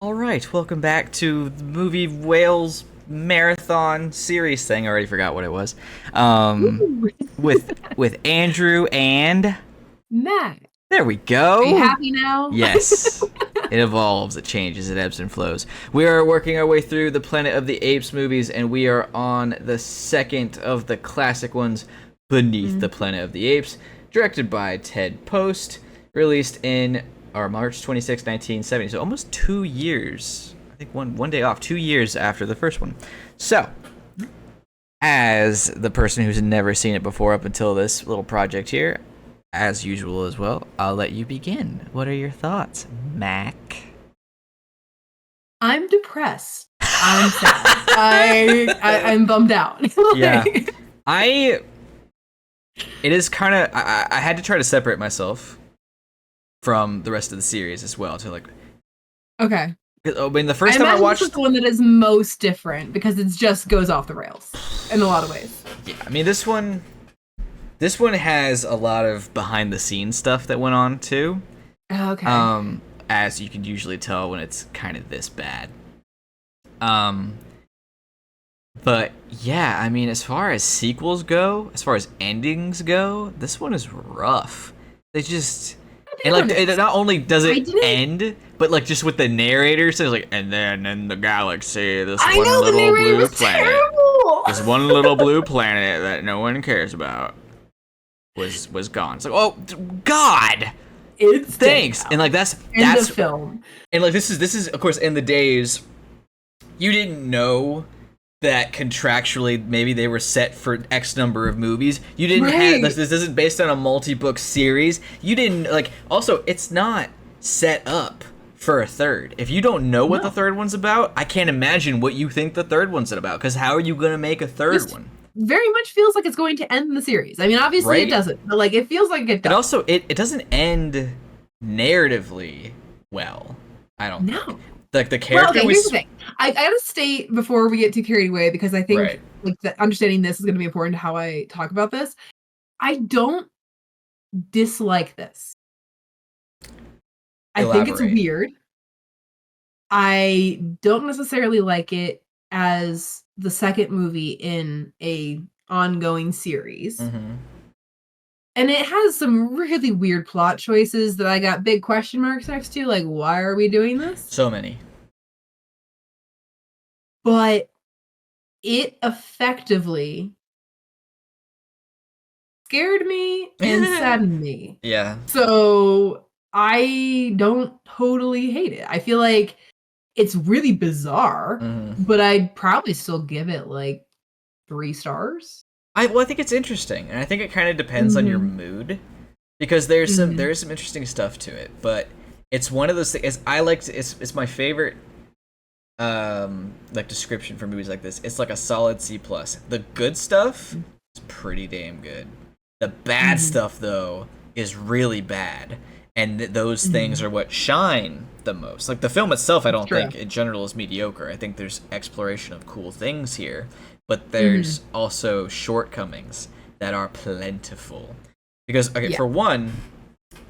All right, welcome back to the movie Whales marathon series thing. I already forgot what it was. Um, Woo! with Andrew and Matt, there we are you go. happy now? Yes, it evolves, it changes, it ebbs and flows. We are working our way through the Planet of the Apes movies, and we are on the second of the classic ones, Beneath the Planet of the Apes, directed by Ted Post, released in March 26, 1970. So almost 2 years. I think one day off. 2 years after the first one. So, as the person who's never seen it before up until this little project here, as usual as well, I'll let you begin. What are your thoughts, Mac? I'm depressed. I'm sad. I'm bummed out. Yeah. I it is kind of I had to try to separate myself from the rest of the series as well to like Okay. I mean the first I time I imagine watched this is the one that is most different because it just goes off the rails in a lot of ways. yeah, I mean this one has a lot of behind the scenes stuff that went on too. Okay. As you can usually tell when it's kind of this bad. Um but yeah, I mean as far as sequels go, as far as endings go, this one is rough. They just and like it not only does I it didn't. end, but like just with the narrator says like, and then in the galaxy, this I one know the little narrator blue was planet, terrible. this one little blue planet that no one cares about was gone. It's like, oh God, It's thanks. dead And now. like that's In the film. and like this is of course in the days you didn't know that contractually maybe they were set for X number of movies. You didn't have Right. this isn't based on a multi-book series. You didn't like also it's not set up for a third. If you don't know what the No. third one's about, I can't imagine what you think the third one's about cuz how are you going to make a third Just one? very much feels like it's going to end the series. I mean, obviously it Right? doesn't, but like it feels like it It does. also it doesn't end narratively well. I don't think. No. Like the Well, character okay, here's the was thing. I gotta state before we get too carried away because I right. think like understanding this is gonna be important to how I talk about this. I don't dislike this. I think it's Elaborate. weird. I don't necessarily like it as the second movie in a ongoing series. Mhm. And it has some really weird plot choices that I got big question marks next to, like, why are we doing this? So many. But it effectively scared me and saddened me. Yeah. So I don't totally hate it. I feel like it's really bizarre, Mhm. but I'd probably still give it like 3 stars. I think it's interesting, and I think it kind of depends on your Mhm. mood, because there's some Mhm. there is some interesting stuff to it, but it's one of those things. I like to, it's my favorite like description for movies like this. It's like a solid C plus. The good stuff is pretty damn good. The bad Mhm. stuff though is really bad, and those things Mhm. are what shine the most. Like the film itself, I It's don't true. think in general is mediocre. I think there's exploration of cool things here, but Mhm. there's also shortcomings that are plentiful. Because okay, Yeah. for one,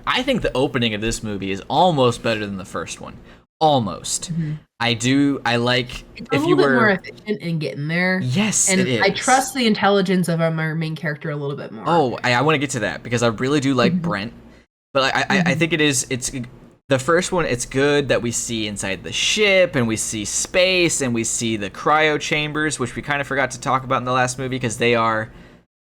I think the opening of this movie is almost better than the first one. Almost. Mhm. I like It's a if little you bit more were efficient in getting there, yes, it and I is. trust the intelligence of our main character a little bit more. Oh, I want to get to that because I really do like Mhm. Brent, but I Mhm. think it's the first one. It's good that we see inside the ship and we see space and we see the cryo chambers, which we kind of forgot to talk about in the last movie because they are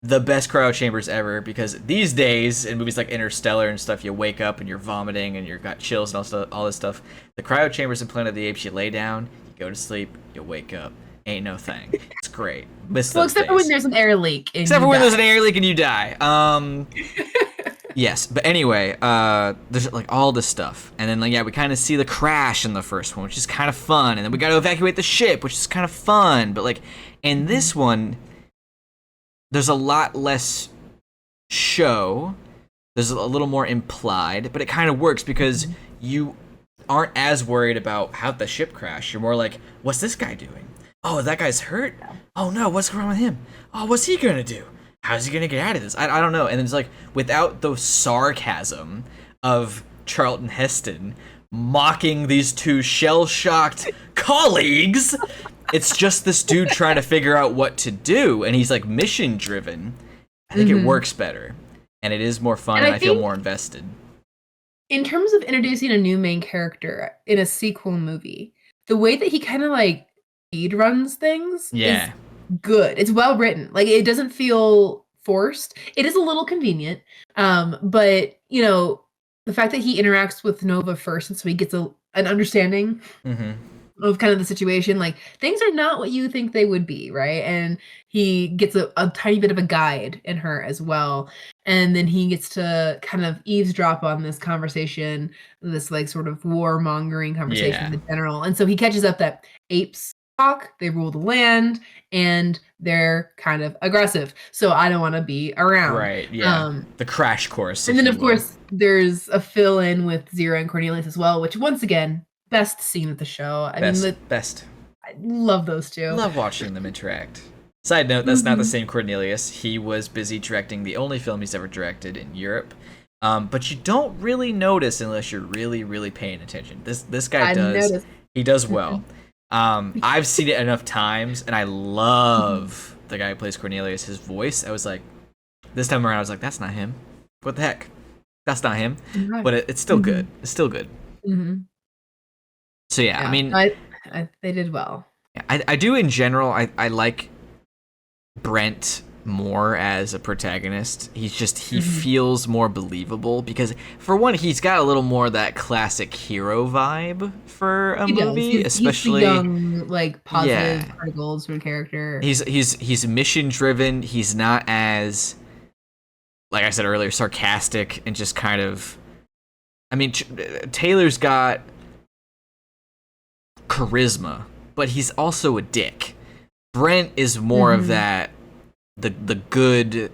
the best cryo chambers ever. Because these days in movies like Interstellar and stuff, you wake up and you're vomiting and you've got chills and all this stuff. The cryo chambers in Planet of the Apes, you lay down, you go to sleep, you wake up. Ain't no thing. It's great. Miss Well, those except for when days. there's an air leak and Except you for when there's an die. air leak and you die. Yes, but anyway, there's like all this stuff, and then like yeah, we kind of see the crash in the first one, which is kind of fun, and then we got to evacuate the ship, which is kind of fun, but like in this one, there's a lot less show. There's a little more implied, but it kind of works because Mhm. you aren't as worried about how the ship crashed. You're more like, what's this guy doing? Oh, that guy's hurt? Oh no, what's wrong with him? Oh, what's he gonna do? How's he gonna get out of this? I don't know. And it's like, without the sarcasm of Charlton Heston, mocking these two shell-shocked colleagues. It's just this dude trying to figure out what to do, and he's like mission driven. I think it works better, and it is more fun, and I feel more invested. In terms of introducing a new main character in a sequel movie, the way that he kind of like speed runs things is good. It's well written. Like, it doesn't feel forced. It is a little convenient, but you know, the fact that he interacts with Nova first, and so he gets an understanding of kind of the situation, like things are not what you think they would be, right? And he gets a tiny bit of a guide in her as well, and then he gets to kind of eavesdrop on this conversation, this like sort of warmongering conversation in general. And so he catches up that apes talk, they rule the land, and they're kind of aggressive, so I don't want to be around. Right, yeah. The crash course. And then of course there's a fill-in with Zira and Cornelius as well, which once again, best scene of the show. I mean, best. I love those two. Love watching them interact. Side note, that's not the same Cornelius. He was busy directing the only film he's ever directed in Europe. But you don't really notice unless you're really, really paying attention. This guy does. He does well. I've seen it enough times, and I love the guy who plays Cornelius. His voice, I was like, this time around, I was like, that's not him. What the heck? That's not him. Right. But it's still good. It's still good. So yeah, I mean, they did well. I do in general. I like Brent more as a protagonist. He feels more believable because, for one, he's got a little more of that classic hero vibe for a movie, especially he's the young, like positive, critical sort of character. He's mission driven. He's not as, like I said earlier, sarcastic and just kind of. I mean, Taylor's got charisma, but he's also a dick. Brent is more of that the good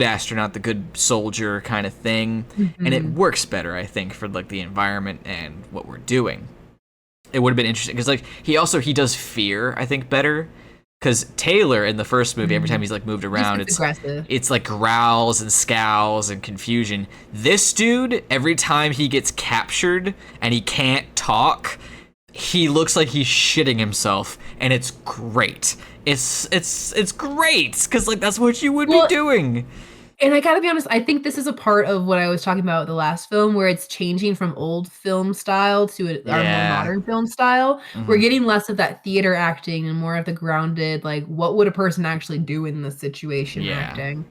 astronaut, the good soldier kind of thing, and it works better, I think, for like the environment and what we're doing. It would have been interesting because like he does fear, I think, better. Because Taylor in the first movie, every time he's like moved around, it's like growls and scowls and confusion. This dude, every time he gets captured and he can't talk, he looks like he's shitting himself, and it's great. It's great because like that's what you would be doing. And I gotta be honest, I think this is a part of what I was talking about with the last film, where it's changing from old film style to our more modern film style. We're getting less of that theater acting and more of the grounded, like, what would a person actually do in this situation acting.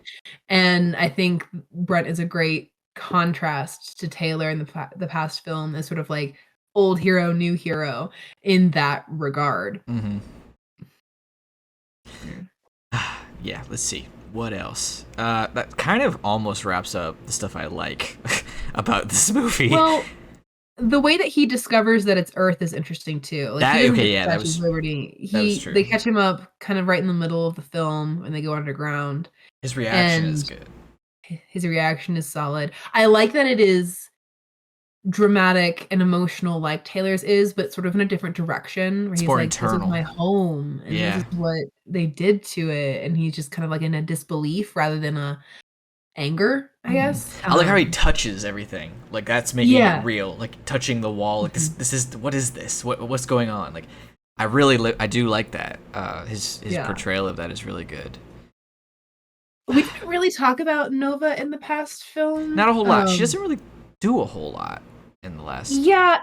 And I think Brent is a great contrast to Taylor in the past film as sort of like old hero, new hero in that regard. Yeah, let's see. What else? That kind of almost wraps up the stuff I like about this movie. Well, the way that he discovers that it's Earth is interesting too. Like, that was Liberty. That was true. They catch him up kind of right in the middle of the film, and they go underground. His reaction is good. His reaction is solid. I like that it is dramatic and emotional like Taylor's is, but sort of in a different direction, where he's like, internal. This is my home, and this is what they did to it, and he's just kind of like in a disbelief rather than a anger, I guess. I like how he touches everything, like that's making it real, like touching the wall, like this is what is this, what's going on, like I do like that. His portrayal of that is really good. We didn't really talk about Nova in the past film. Not a whole lot. She doesn't really do a whole lot in the last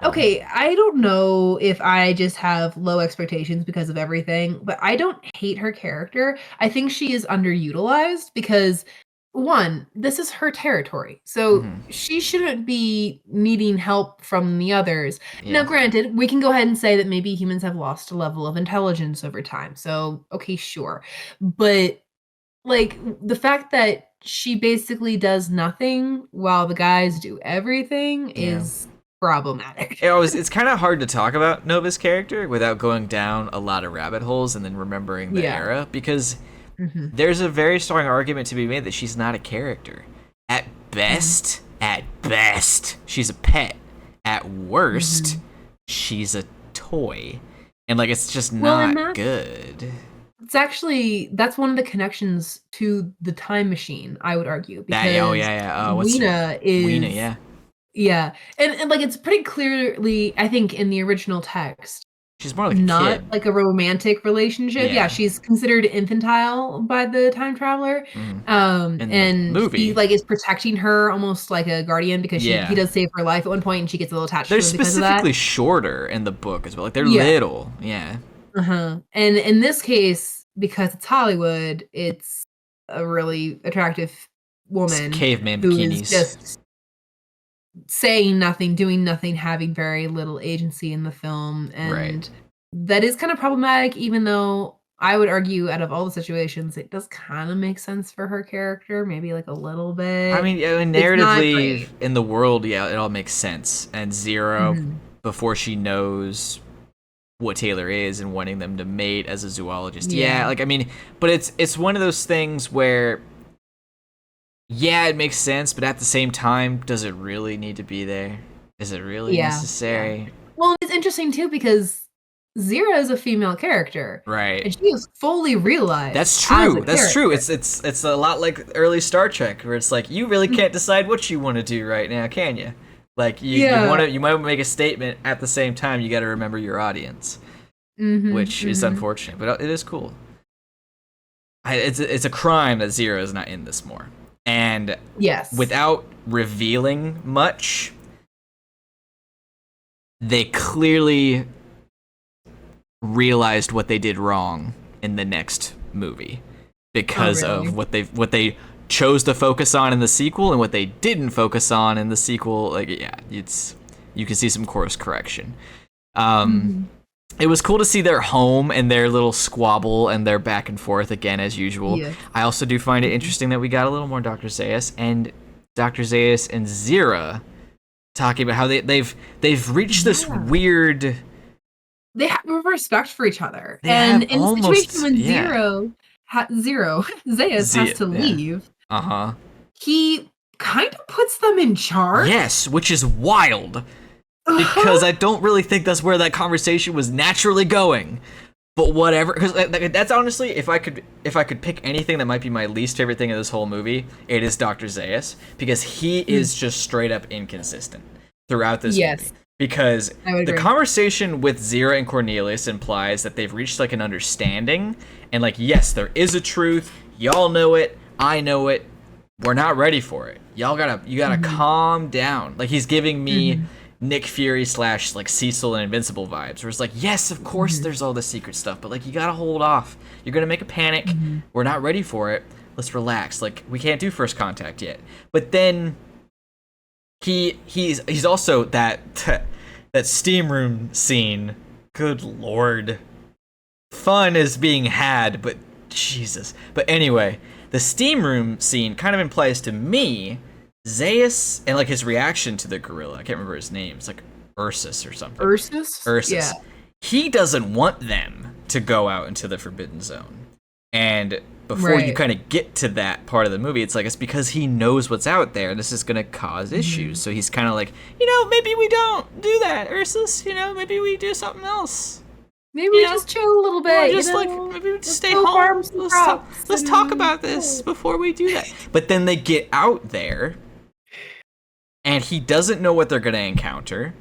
okay, I don't know if I just have low expectations because of everything, but I don't hate her character. I think she is underutilized because, one, this is her territory, so she shouldn't be needing help from the others. Now granted, we can go ahead and say that maybe humans have lost a level of intelligence over time, so okay, sure, but like the fact that she basically does nothing while the guys do everything is problematic. It's kind of hard to talk about Nova's character without going down a lot of rabbit holes and then remembering the era, because there's a very strong argument to be made that she's not a character. At best, she's a pet. At worst, she's a toy. And like it's just not good. It's actually, that's one of the connections to the time machine, I would argue. Because Weena is... Weena, Yeah. And like it's pretty clearly, I think, in the original text, She's more like a not kid. like a romantic relationship. Yeah, Yeah. she's considered infantile by the time traveler. In the And he movie. like is protecting her almost like a guardian because he Yeah. does save her life at one point and she gets a little attached They're to him because of that. specifically shorter in the book as well. Like they're Yeah. little. Yeah. Uh-huh. And in this case, because it's Hollywood, it's a really attractive It's woman caveman who is bikinis. just saying nothing, doing nothing, having very little agency in the film, Right. and that is kind of problematic, even though I would argue out of all the situations, it does kind of make sense for her character, maybe like a little I bit. mean, It's not narratively great. in the world, yeah, it all makes sense. And Zero, Mhm. before she knows what Taylor is and wanting them to mate as a zoologist, yeah, Yeah. like I mean, but it's one of those things where, yeah, it makes sense, but at the same time, does it really need to be there? Is it really Yeah, yeah. necessary? Well, it's interesting too because Zira is a female character, Right. and she is fully realized That's as a true. That's true. character. It's a lot like early Star Trek, where it's like you really can't decide what you want to do right now, can you? Like you want Yeah. to, you might make a statement at the same time. You got to remember your audience, Mhm, which is mhm. unfortunate, but it is cool. It's a crime that Zero is not in this more, and Yes. without revealing much, they clearly realized what they did wrong in the next movie Oh, because really? of what they chose to focus on in the sequel and what they didn't focus on in the sequel. Like, yeah, you can see some course correction. Mhm. It was cool to see their home and their little squabble and their back and forth again as usual. Yes. I also do find it Mhm. interesting that we got a little more Dr. Zaius and Zira talking about how they've reached this Yeah. weird. They have respect for each other, They and have in the situation almost, when yeah. Zero, Zaius has to Yeah. leave, Uh-huh. he kind of puts them in charge. Yes, which is wild because Uh-huh. I don't really think that's where that conversation was naturally going. But whatever, because that's honestly, if I could pick anything that might be my least favorite thing in this whole movie, it is Dr. Zaius because he is just straight up inconsistent throughout this Yes, movie. Because I would the agree. conversation with Zira and Cornelius implies that they've reached like an understanding, and like, yes, there is a truth. Y'all know it. I know it. We're not ready for it. You gotta Mhm. calm down. Like he's giving me Mhm. Nick Fury / like Cecil and Invincible vibes, where it's like, yes, of course Mhm. there's all this secret stuff, but like you gotta hold off. You're gonna make a panic. Mhm. We're not ready for it. Let's relax. Like we can't do first contact yet. But then he's also that steam room scene. Good lord, fun is being had, but Jesus. But anyway, the steam room scene kind of implies to me Zaius and like his reaction to the gorilla. I can't remember his name. It's like Ursus or something. Ursus? Yeah. Ursus. He doesn't want them to go out into the Forbidden Zone. And before you Right. kind of get to that part of the movie, it's like it's because he knows what's out there and this is going to cause issues. Mhm. So he's kind of like, maybe we don't do that, Ursus. Maybe we do something else. Maybe we just chill a little bit, Just like maybe we just Let's stay go farm home. some Let's crops talk and about this before we do that. But then they get out there, and he doesn't know what they're gonna encounter,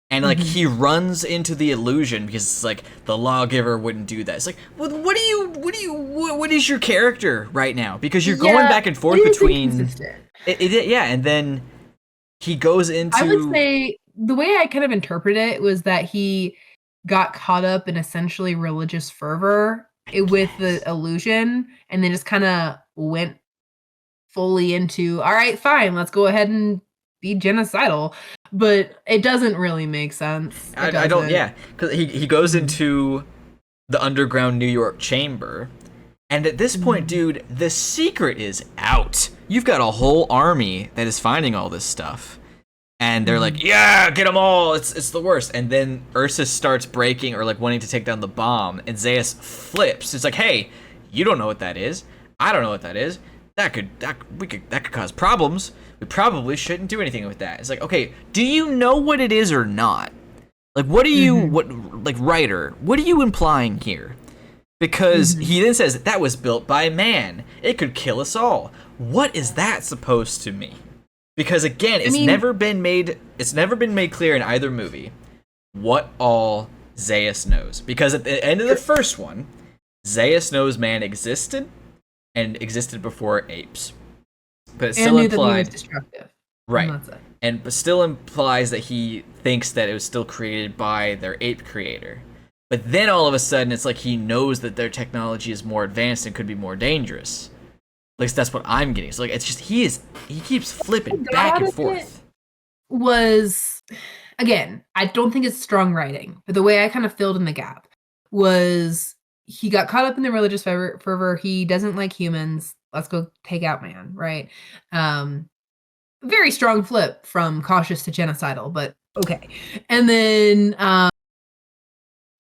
and like Mhm. he runs into the illusion because it's like the lawgiver wouldn't do that. It's like, well, what is your character right now? Because you're going back and forth it is between inconsistent. yeah, and then he goes I would into say the way I kind of interpret it was that he got caught up in essentially religious fervor with the illusion and then just kinda went fully into, "All right, fine, let's go ahead and be genocidal." But it doesn't really make sense. It I don't, doesn't. yeah, because he goes Mhm. into the underground New York chamber. And at this point, Mhm. dude, the secret is out. You've got a whole army that is finding all this stuff. And they're like, Mhm. yeah, get them all. It's the worst. And then Ursus starts breaking or like wanting to take down the bomb. And Zaius flips. It's like, hey, you don't know what that is. I don't know what that is. That could cause problems. We probably shouldn't do anything with that. It's like, okay, do you know what it is or not? Like, Mhm. writer, what are you implying here? Because Mhm. he then says that was built by man. It could kill us all. What is that supposed to mean? Because again, it's never been made clear in either movie what all Zaius knows. Because at the end of the first one, Zaius knows man existed and existed before apes. But it still implied that he was destructive. Right. But still implies that he thinks that it was still created by their ape creator. But then all of a sudden it's like he knows that their technology is more advanced and could be more dangerous. At least that's what I'm getting. So like it's just he keeps flipping back and forth. Was again, I don't think it's strong writing, but the way I kind of filled in the gap was he got caught up in the religious fervor. He doesn't like humans. Let's go take out man, right? Very strong flip from cautious to genocidal, but okay. And then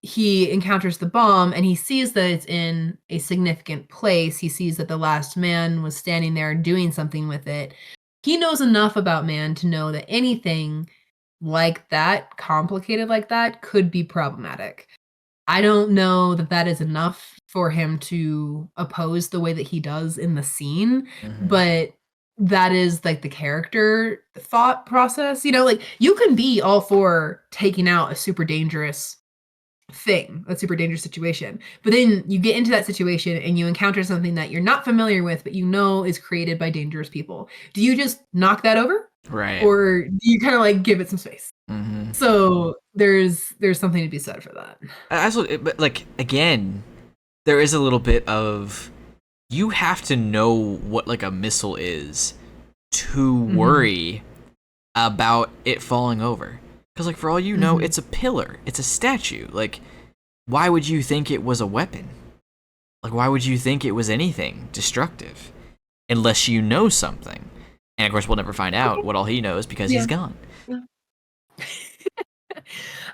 he encounters the bomb and he sees that it's in a significant place. He sees that the last man was standing there doing something with it. He knows enough about man to know that anything like that, complicated like that, could be problematic. I don't know that that is enough for him to oppose the way that he does in the scene, but that is like the character thought process. You know, like you can be all for taking out a super dangerous thing, a super dangerous situation, but then you get into that situation and you encounter something that you're not familiar with, but you know is created by dangerous people. Do you just knock that over? Right. Or do you kind of like give it some space? So there's something to be said for that. Absolutely, but like again, there is a little bit of you have to know what like a missile is to worry about it falling over. Because like for all you know, it's a pillar, it's a statue. Like, why would you think it was a weapon? Like, why would you think it was anything destructive? Unless you know something. And of course, we'll never find out what all he knows because he's gone.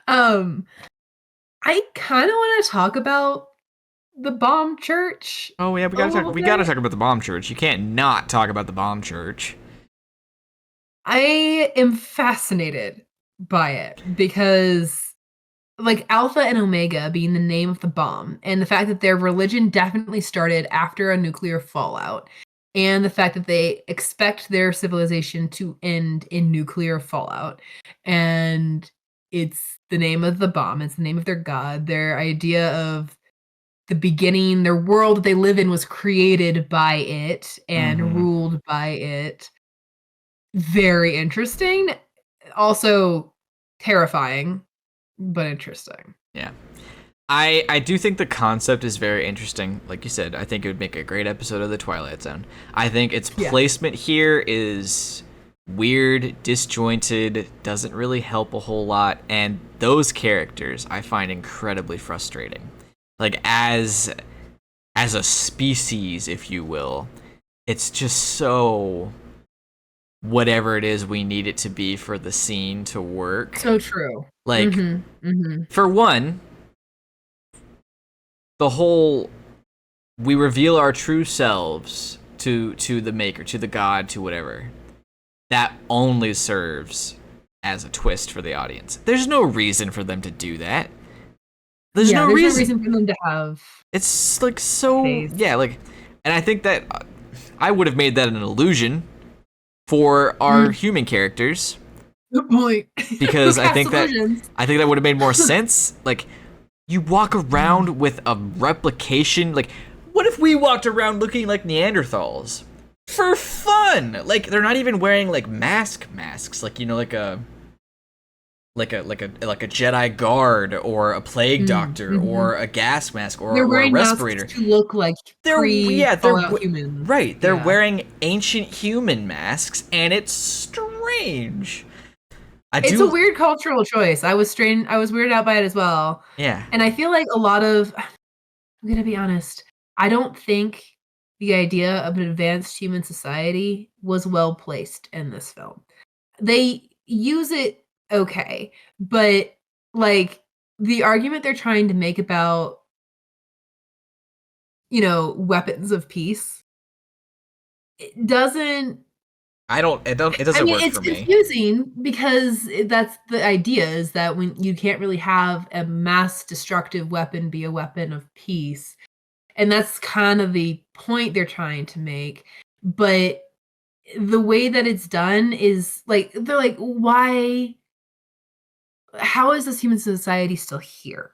I kind of want to talk about the bomb church. Oh yeah, we gotta talk about the bomb church. You can't not talk about the bomb church. I am fascinated by it because like Alpha and Omega being the name of the bomb and the fact that their religion definitely started after a nuclear fallout and the fact that they expect their civilization to end in nuclear fallout, and it's the name of the bomb, it's the name of their god, their idea of the beginning, their world that they live in was created by it and ruled by it. Very interesting. Also terrifying, but interesting. Yeah. I do think the concept is very interesting. Like you said, I think it would make a great episode of The Twilight Zone. I think its placement here is weird, disjointed, doesn't really help a whole lot, and those characters I find incredibly frustrating. Like as a species, if you will, it's just so whatever it is we need it to be for the scene to work. So true. Like for one, the whole we reveal our true selves to the maker, to the god, to whatever. That only serves as a twist for the audience. There's no reason for them to do that. There's no reason for them to have. It's like so like, and I think that I would have made that an illusion for our human characters. Good point. Because I think that would have made more sense. Like, you walk around with a replication. Like, what if we walked around looking like Neanderthals for fun? Like, they're not even wearing like masks. Like, you know, like a Jedi guard or a plague doctor or a gas mask or a respirator. Masks to look like they're humans. Right. They're wearing ancient human masks, and it's strange. It's a weird cultural choice. I was weirded out by it as well. Yeah. And I feel like a lot of, I'm gonna be honest, I don't think the idea of an advanced human society was well placed in this film. They use it okay, but like the argument they're trying to make about, you know, weapons of peace, it doesn't it doesn't work for me. It's confusing because that's the idea, is that when you can't really have a mass destructive weapon be a weapon of peace. And that's kind of the point they're trying to make. But the way that it's done is like, they're like, why? How is this human society still here?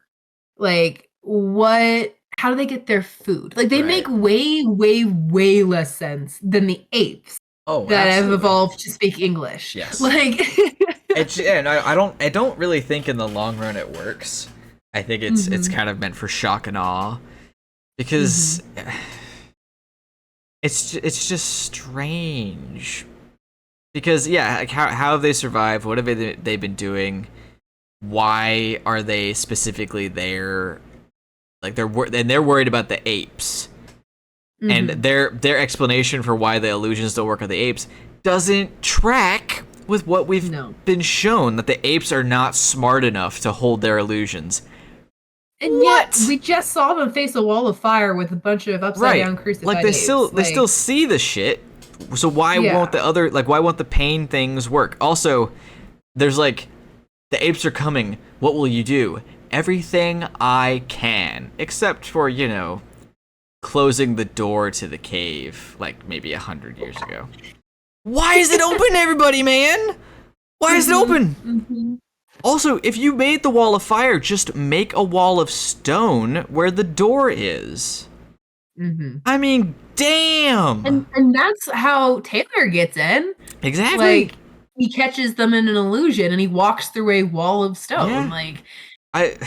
Like, what? How do they get their food? Like, they make way, way, way less sense than the apes that have evolved to speak English. Yes. Like, and I don't really think in the long run it works. I think it's kind of meant for shock and awe, because it's just strange. Because like how have they survived? What have they been doing? Why are they specifically there? Like they're worried about the apes, and their explanation for why the illusions don't work on the apes doesn't track with what we've been shown, that the apes are not smart enough to hold their illusions. And yet we just saw them face a wall of fire with a bunch of upside down crucified like they apes. still see the shit. So why won't why won't the pain things work? Also, there's like, the apes are coming. What will you do? Everything I can, except for, closing the door to the cave, like maybe 100 years ago. Why is it open, everybody, man? Why is it open? Also, if you made the wall of fire, just make a wall of stone where the door is. I mean, damn. And that's how Taylor gets in. Exactly. Like, he catches them in an illusion and he walks through a wall of stone. Yeah. Like, I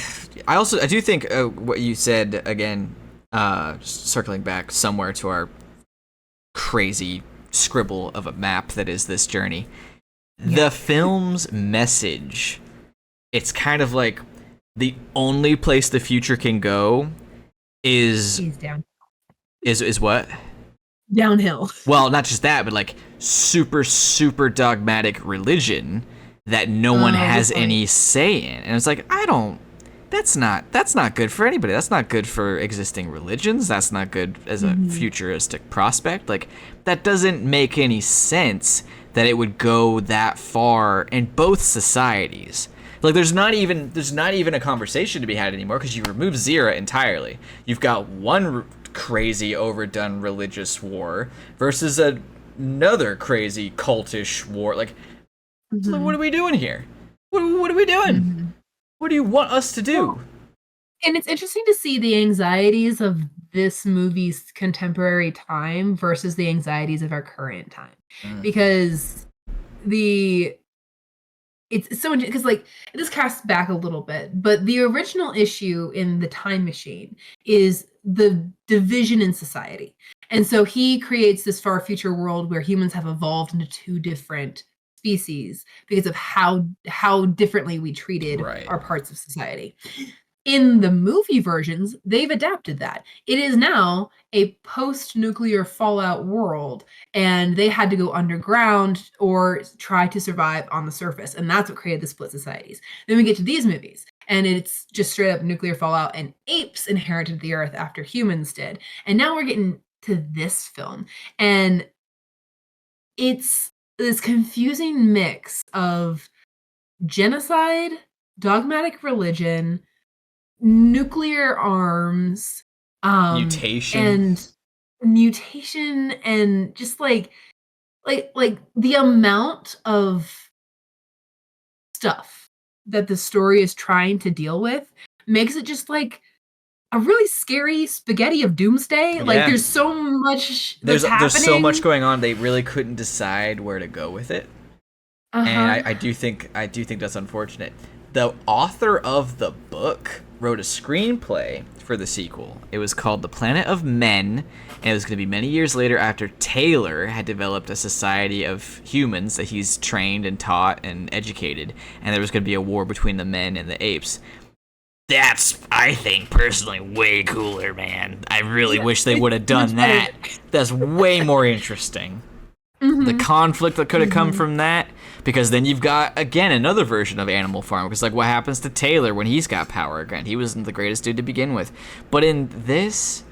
do think what you said again, just circling back somewhere to our crazy scribble of a map that is this journey. The film's message, it's kind of like the only place the future can go is down. Is what? Downhill. Well, not just that, but like super, super dogmatic religion that no one has any say in. And it's like, that's not good for anybody. That's not good for existing religions. That's not good as a futuristic prospect. Like, that doesn't make any sense that it would go that far in both societies. Like, there's not even a conversation to be had anymore, because you remove Zira entirely. You've got one crazy overdone religious war versus another crazy cultish war. Like, so what are we doing here? What are we doing? What do you want us to do? Well, and it's interesting to see the anxieties of this movie's contemporary time versus the anxieties of our current time. Because it's so, because like, this casts back a little bit, but the original issue in The Time Machine is the division in society. And so he creates this far future world where humans have evolved into two different species because of how differently we treated our parts of society. In the movie versions, they've adapted that. It is now a post-nuclear fallout world, and they had to go underground or try to survive on the surface, and that's what created the split societies. Then we get to these movies, and it's just straight up nuclear fallout, and apes inherited the earth after humans did. And now we're getting to this film, and it's this confusing mix of genocide, dogmatic religion, nuclear arms, mutation, and just like the amount of stuff that the story is trying to deal with makes it just like a really scary spaghetti of doomsday. Like, there's so much that's happening. There's so much going on. They really couldn't decide where to go with it. And I do think that's unfortunate. The author of the book wrote a screenplay for the sequel. It was called The Planet of Men, and it was going to be many years later after Taylor had developed a society of humans that he's trained and taught and educated, and there was going to be a war between the men and the apes. That's, I think, personally, way cooler, man. I really wish they would have done that. That's way more interesting. The conflict that could have come from that, because then you've got, again, another version of Animal Farm, because like, what happens to Taylor when he's got power again? He wasn't the greatest dude to begin with. But in this,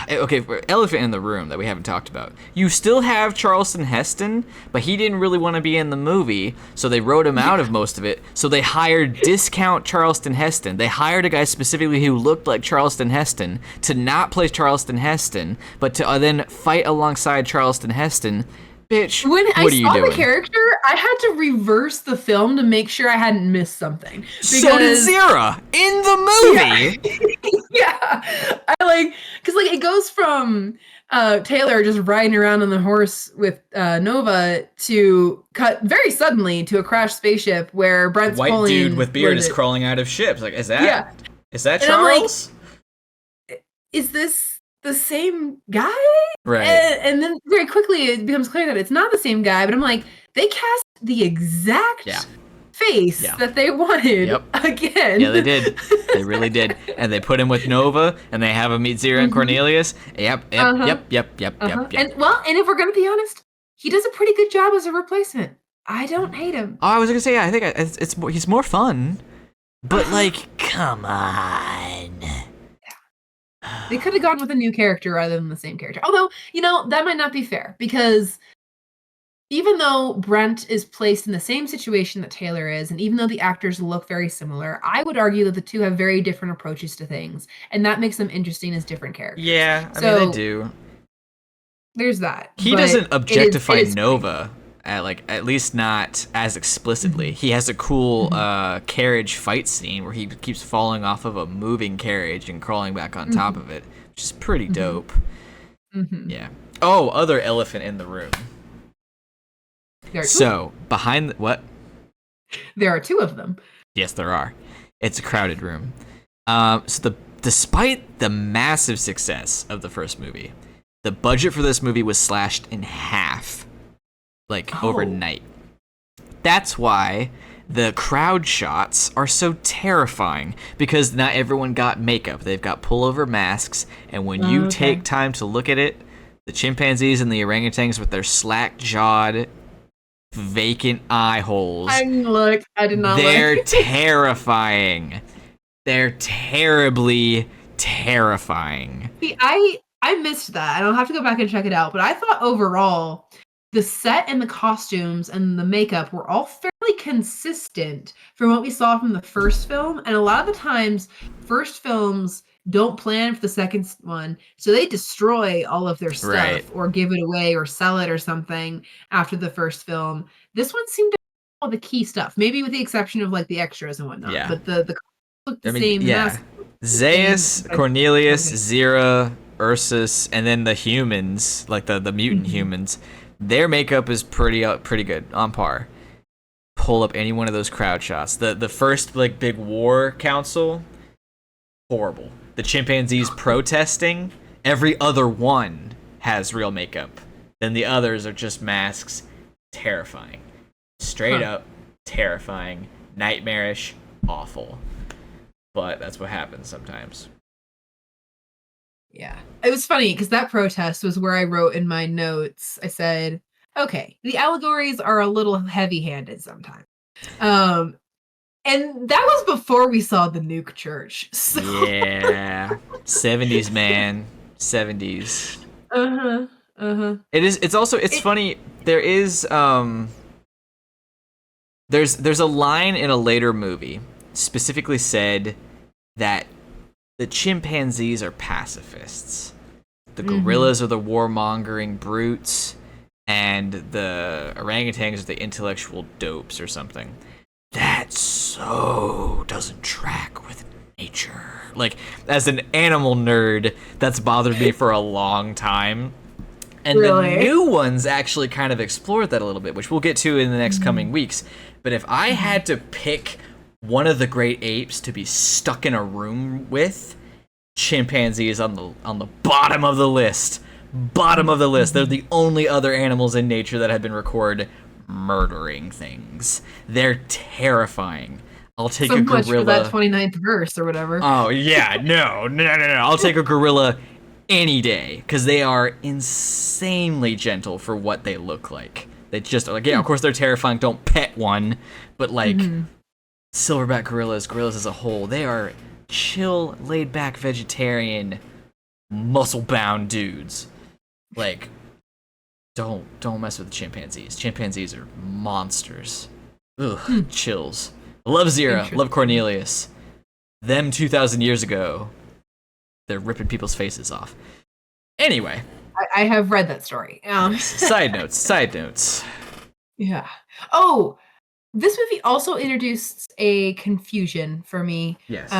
okay, elephant in the room that we haven't talked about, you still have Charleston Heston, but he didn't really want to be in the movie, so they wrote him out of most of it. So they hired discount Charleston Heston. They hired a guy specifically who looked like Charleston Heston to not play Charleston Heston, but to then fight alongside Charleston Heston. Bitch, when what I are you saw doing? the character, I had to reverse the film to make sure I hadn't missed something. So did Zira in the movie. Yeah, because it goes from Taylor just riding around on the horse with Nova to cut very suddenly to a crashed spaceship where Brent's White pulling. dude with beard is crawling out of ships. Like, is that Charles? Is this the same guy? Right. And then very quickly it becomes clear that it's not the same guy, but I'm like, they cast the exact face that they wanted again. Yeah, they did. They really did. And they put him with Nova, and they have him meet Zira and Cornelius. Yep. And if we're gonna be honest, he does a pretty good job as a replacement. I don't hate him. Oh, I was gonna say, I think he's more fun. But come on. They could have gone with a new character rather than the same character. Although, that might not be fair, because even though Brent is placed in the same situation that Taylor is, and even though the actors look very similar, I would argue that the two have very different approaches to things, and that makes them interesting as different characters. Yeah, I mean, they do. There's that. He doesn't objectify Nova, at least not as explicitly. He has a cool carriage fight scene where he keeps falling off of a moving carriage and crawling back on top of it, which is pretty dope. Yeah. Oh, other elephant in the room. So, behind what? There are two of them. Yes, there are. It's a crowded room. Despite the massive success of the first movie, the budget for this movie was slashed in half, overnight. That's why the crowd shots are so terrifying, because not everyone got makeup. They've got pullover masks, and when you take time to look at it, the chimpanzees and the orangutans with their slack-jawed, vacant eye holes. I did not They're terrifying. They're terribly terrifying. See, I missed that. I don't have to go back and check it out, but I thought overall the set and the costumes and the makeup were all fairly consistent from what we saw from the first film. And a lot of the times, first films don't plan for the second one, so they destroy all of their stuff or give it away or sell it or something after the first film. This one seemed to have all the key stuff, maybe with the exception of the extras and whatnot. Yeah. But the looked the same. Yeah. Zeus, Cornelius, Zira, Ursus, and then the humans, the mutant humans. Their makeup is pretty good, on par. Pull up any one of those crowd shots. The first big war council, horrible. The chimpanzees protesting, every other one has real makeup. Then the others are just masks. Terrifying. Straight up terrifying. Nightmarish. Awful. But that's what happens sometimes. Yeah. It was funny because that protest was where I wrote in my notes, I said, okay, the allegories are a little heavy-handed sometimes. And that was before we saw the nuke church. So. Yeah. 70s, man. 70s. It's funny. There is there's a line in a later movie specifically said that the chimpanzees are pacifists. The gorillas are the warmongering brutes, and the orangutans are the intellectual dopes or something. That so doesn't track with nature. As an animal nerd, that's bothered me for a long time. And the new ones actually kind of explored that a little bit, which we'll get to in the next coming weeks. But if I had to pick one of the great apes to be stuck in a room with, chimpanzee is on the bottom of the list. Bottom of the list. They're the only other animals in nature that have been recorded murdering things. They're terrifying. I'll take a gorilla. So much for that 29th verse or whatever. Oh, yeah. No. I'll take a gorilla any day, because they are insanely gentle for what they look like. They just are of course they're terrifying. Don't pet one. But silverback gorillas as a whole, they are chill, laid-back, vegetarian, muscle-bound dudes. Don't mess with the chimpanzees. Chimpanzees are monsters. Ugh, chills. I love Zira, love Cornelius. Them 2,000 years ago, they're ripping people's faces off. Anyway, I have read that story. Side notes. Yeah. Oh, this movie also introduced a confusion for me. Yes.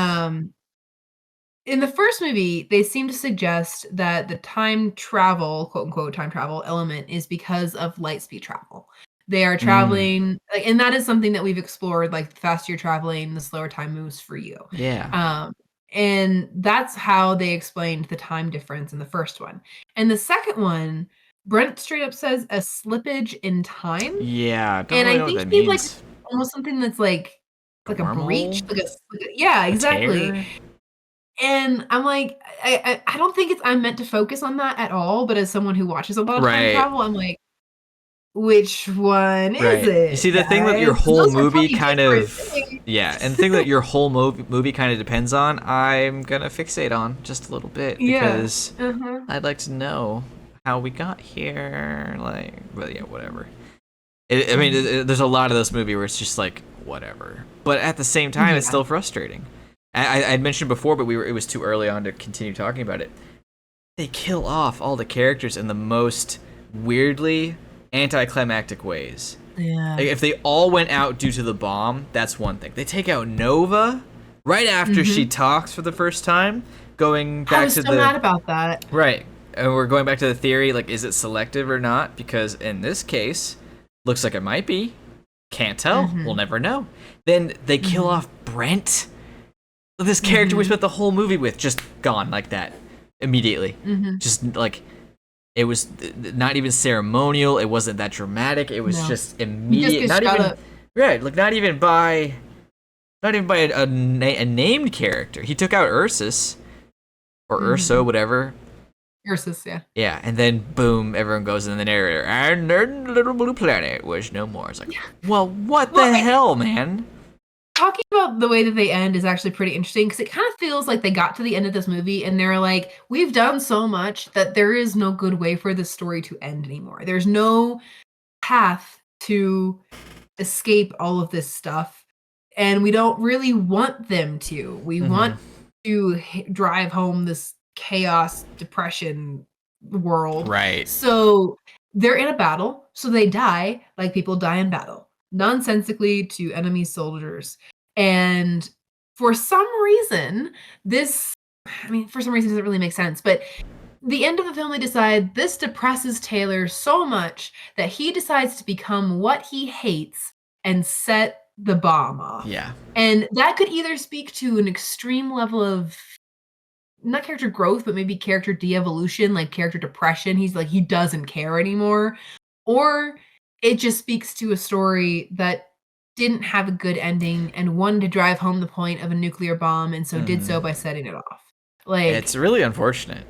In the first movie, they seem to suggest that the time travel, quote unquote, time travel element is because of light speed travel. They are traveling, like, and that is something that we've explored. Like, the faster you're traveling, the slower time moves for you. Yeah. And that's how they explained the time difference in the first one. And the second one, Brent straight up says a slippage in time. Yeah, don't And really I know what think that he's like means. almost something that's like A a breach, wormhole? yeah, A exactly. tear? And I'm like, I don't think I'm meant to focus on that at all, but as someone who watches a lot of time Right. travel, I'm like, which one is Right. You see, it, the thing that your guys? 'Cause whole those are movie totally kind different of, things. yeah, and the thing that your whole movie kind of depends on, I'm gonna fixate on just a little bit Yeah. because Uh-huh. I'd like to know how we got here. Like, well, yeah, whatever. I mean, there's a lot of this movie where it's just like whatever, but at the same time, it's Yeah. still frustrating. I'd mentioned before, but it was too early on to continue talking about it. They kill off all the characters in the most weirdly anticlimactic ways. Yeah. Like, if they all went out due to the bomb, that's one thing. They take out Nova right after she talks for the first time, going back I was to so mad about that. right. And we're going back to the theory, like, is it selective or not? Because in this case, looks like it might be. Can't tell. We'll never know. Then they kill off Brent. This character we spent the whole movie with, just gone like that immediately. Just like, it was not even ceremonial. It wasn't that dramatic. It was just immediate. Not even right. Like, not even by a named character. He took out Ursus or Urso, whatever. Ursus, yeah. Yeah, and then boom, everyone goes in the narrator, and then the little blue planet was no more. It's like, well, what the hell, man? Talking about the way that they end is actually pretty interesting because it kind of feels like they got to the end of this movie and they're like, we've done so much that there is no good way for this story to end anymore. There's no path to escape all of this stuff. And we don't really want them to. We want to drive home this chaos, depression world. Right. So they're in a battle. So they die like people die in battle, nonsensically to enemy soldiers. And for some reason, for some reason, it doesn't really make sense, but the end of the film, they decide this depresses Taylor so much that he decides to become what he hates and set the bomb off. Yeah. And that could either speak to an extreme level of not character growth, but maybe character de-evolution, like character depression. He's like, he doesn't care anymore. Or it just speaks to a story that didn't have a good ending and wanted to drive home the point of a nuclear bomb and so did so by setting it off. Like, it's really unfortunate.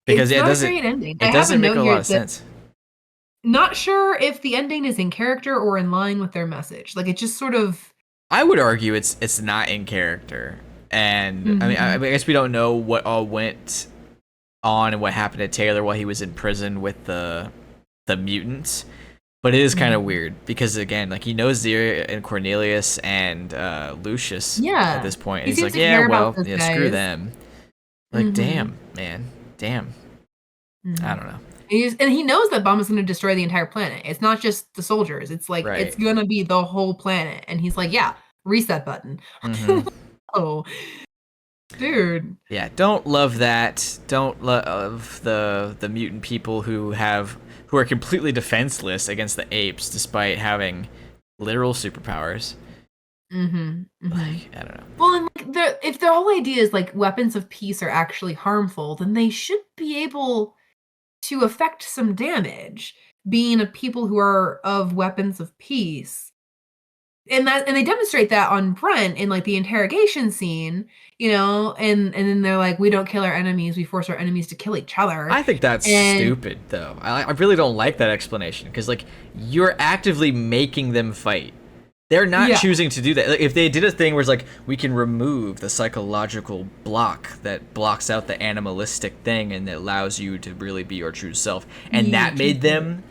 Because it's not a great ending. It doesn't make a lot of sense. Not sure if the ending is in character or in line with their message. Like, it just sort of. I would argue it's not in character, and I mean, I guess we don't know what all went on and what happened to Taylor while he was in prison with the mutants. But it is kind of weird because, again, like, he knows Zira and Cornelius and Lucius at this point. And he's like, yeah, well, yeah, screw them. Like, damn, man. Damn. I don't know. And he knows that bomb is going to destroy the entire planet. It's not just the soldiers. It's like, it's going to be the whole planet. And he's like, yeah, reset button. Oh, dude. Yeah, don't love that. Don't love the mutant people who are completely defenseless against the apes despite having literal superpowers. Like, I don't know. Well, and like, if the whole idea is like weapons of peace are actually harmful, then they should be able to affect some damage, being a people who are of weapons of peace. And they demonstrate that on Brent in like the interrogation scene, and then they're like, we don't kill our enemies, we force our enemies to kill each other. I think that's stupid, though. I really don't like that explanation because, like, you're actively making them fight. They're not choosing to do that. Like, if they did a thing where it's like, we can remove the psychological block that blocks out the animalistic thing and that allows you to really be your true self, and that made them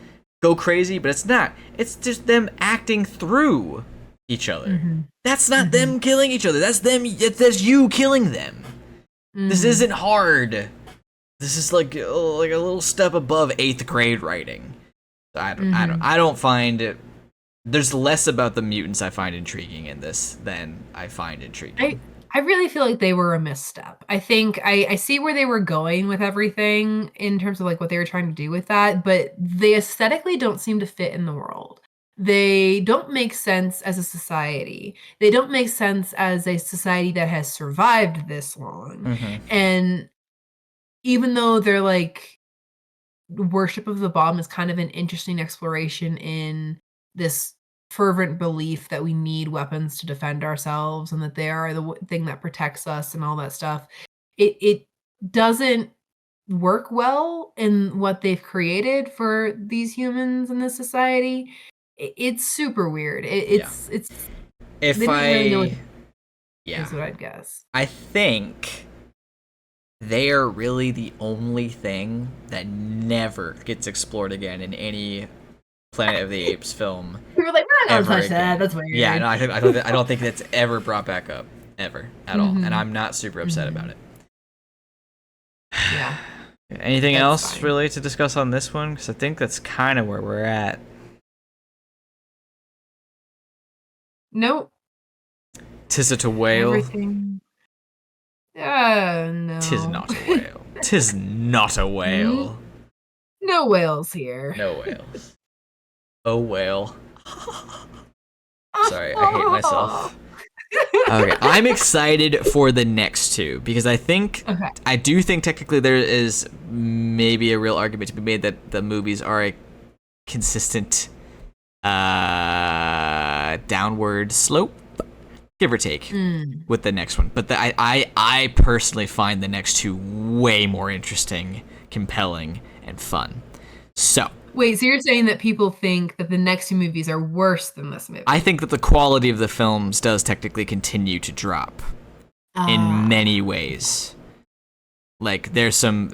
go crazy, but it's not. It's just them acting through each other. That's not them killing each other. That's them. That's you killing them. This isn't hard. this is like a little step above 8th grade writing. I don't find it. There's less about the mutants I find intriguing in this than I find intriguing. I really feel like they were a misstep. I think I see where they were going with everything in terms of like what they were trying to do with that, but they aesthetically don't seem to fit in the world. They don't make sense as a society. They don't make sense as a society that has survived this long. And even though they're like worship of the bomb is kind of an interesting exploration in this fervent belief that we need weapons to defend ourselves and that they are the thing that protects us and all that stuff. It doesn't work well in what they've created for these humans in this society. It's super weird. It's if they didn't really know what yeah, is what I'd guess. I think they are really the only thing that never gets explored again in any Planet of the Apes film. We were like, we're not gonna touch that. That's weird. Yeah, no, I don't think that's ever brought back up ever at all, and I'm not super upset about it. Yeah. Anything else really to discuss on this one? Because I think that's kind of where we're at. Nope. Tis it a whale? Everything. No. Tis not a whale. Tis not a whale. No whales here. No whales. Oh, whale. Sorry, I hate myself. Okay, I'm excited for the next two because I do think technically there is maybe a real argument to be made that the movies are a consistent downward slope, give or take, with the next one. But I personally find the next two way more interesting, compelling, and fun. So. Wait, so you're saying that people think that the next two movies are worse than this movie? I think that the quality of the films does technically continue to drop in many ways. Like there's some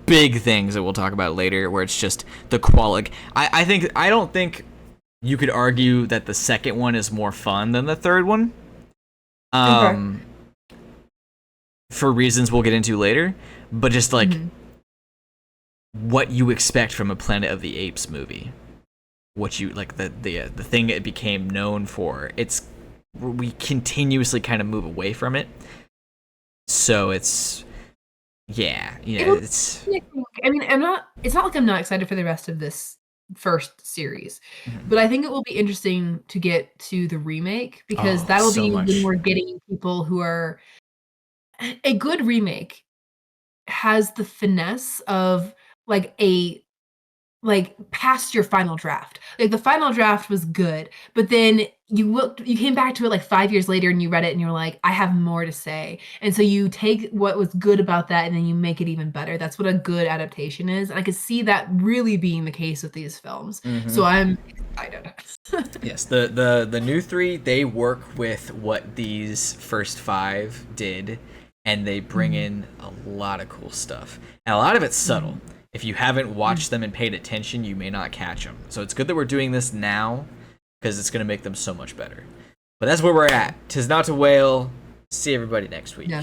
big things that we'll talk about later where it's just the quality. I don't think you could argue that the second one is more fun than the third one. For reasons we'll get into later, but just like what you expect from a Planet of the Apes movie, what you like the thing it became known for. We continuously kind of move away from it, so it's it's. I mean, it's not like I'm not excited for the rest of this first series, but I think it will be interesting to get to the remake because that will be when we're getting people who are a good remake has the finesse of past your final draft. Like the final draft was good, but then you came back to it like 5 years later and you read it and you're like, I have more to say. And so you take what was good about that and then you make it even better. That's what a good adaptation is. And I could see that really being the case with these films. So I'm excited. Yes, the new three, they work with what these first five did, and they bring in a lot of cool stuff. And a lot of it's subtle. If you haven't watched them and paid attention, you may not catch them. So it's good that we're doing this now because it's going to make them so much better. But that's where we're at. 'Tis not a whale. See everybody next week. No.